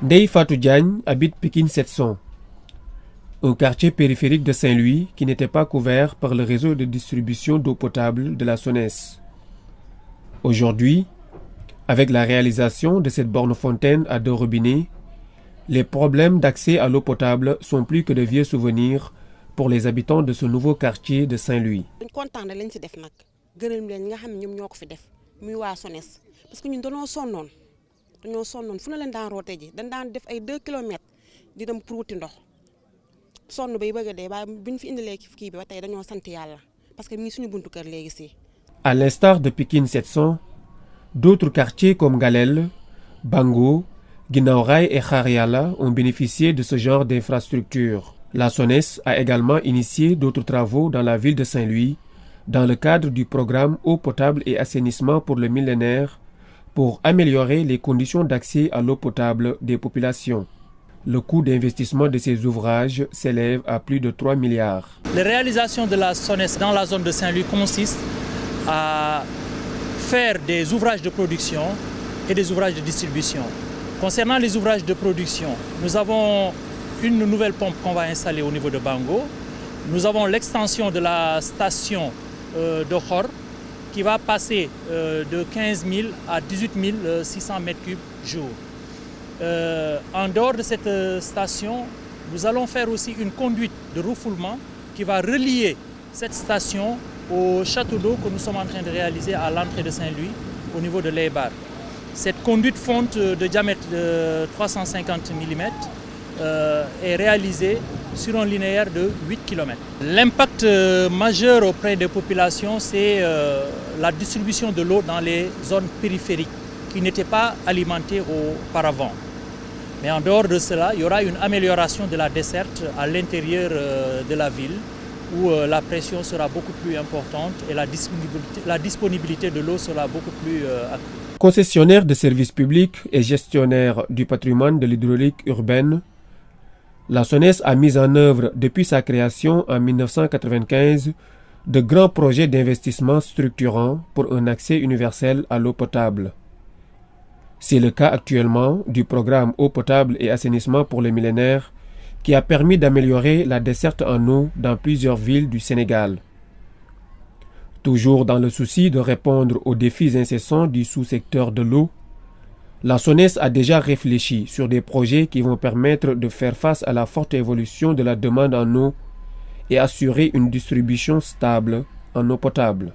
Ndeye Fatou Diagne habite Pikine 700, un quartier périphérique de Saint-Louis qui n'était pas couvert par le réseau de distribution d'eau potable de la SONES. Aujourd'hui, avec la réalisation de cette borne-fontaine à 2 robinets, les problèmes d'accès à l'eau potable sont plus que de vieux souvenirs pour les habitants de ce nouveau quartier de Saint-Louis. dañoo sonnoon fu na leen daan roote ji dañ daan def ay 2 kilomètres di dem pour wuti ndox sonn bay bëgg a dee waaye bu ñu fi indilee kii bi ba tey dañoo sant yàlla parce que mi ngi suñu buntu kër léegi si. À l'instar de Pikine 700, d'autres quartiers comme Galel, Bango, Guinaw Rail et Xaar Yàlla ont bénéficié de ce genre d'infrastructure. La SONES a également initié d'autres travaux dans la ville de Saint-Louis dans le cadre du programme Eau potable et assainissement pour le millénaire pour améliorer les conditions d'accès à l'eau potable des populations. Le coût d'investissement de ces ouvrages s'élève à plus de 3 milliards. Les réalisations de la SONES dans la zone de Saint-Louis consistent à faire des ouvrages de production et des ouvrages de distribution. Concernant les ouvrages de production, nous avons une nouvelle pompe qu'on va installer au niveau de Bango. Nous avons l'extension de la station de Khor, qui va passer de 15 000 à 18 600 m3 jour. En dehors de cette station, nous allons faire aussi une conduite de refoulement qui va relier cette station au château d'eau que nous sommes en train de réaliser à l'entrée de Saint-Louis, au niveau de l'Eibar. Cette conduite fonte de diamètre de 350 mm est réalisée sur un linéaire de 8 km. L'impact majeur auprès des populations, c'est la distribution de l'eau dans les zones périphériques qui n'étaient pas alimentées auparavant. Mais en dehors de cela, il y aura une amélioration de la desserte à l'intérieur de la ville où la pression sera beaucoup plus importante et la disponibilité de l'eau sera beaucoup plus accrue. Concessionnaire de services publics et gestionnaire du patrimoine de l'hydraulique urbaine, la SONES a mis en œuvre depuis sa création en 1995 de grands projets d'investissement structurants pour un accès universel à l'eau potable. C'est le cas actuellement du programme Eau potable et assainissement pour le millénaire qui a permis d'améliorer la desserte en eau dans plusieurs villes du Sénégal. Toujours dans le souci de répondre aux défis incessants du sous-secteur de l'eau, la SONES a déjà réfléchi sur des projets qui vont permettre de faire face à la forte évolution de la demande en eau et assurer une distribution stable en eau potable.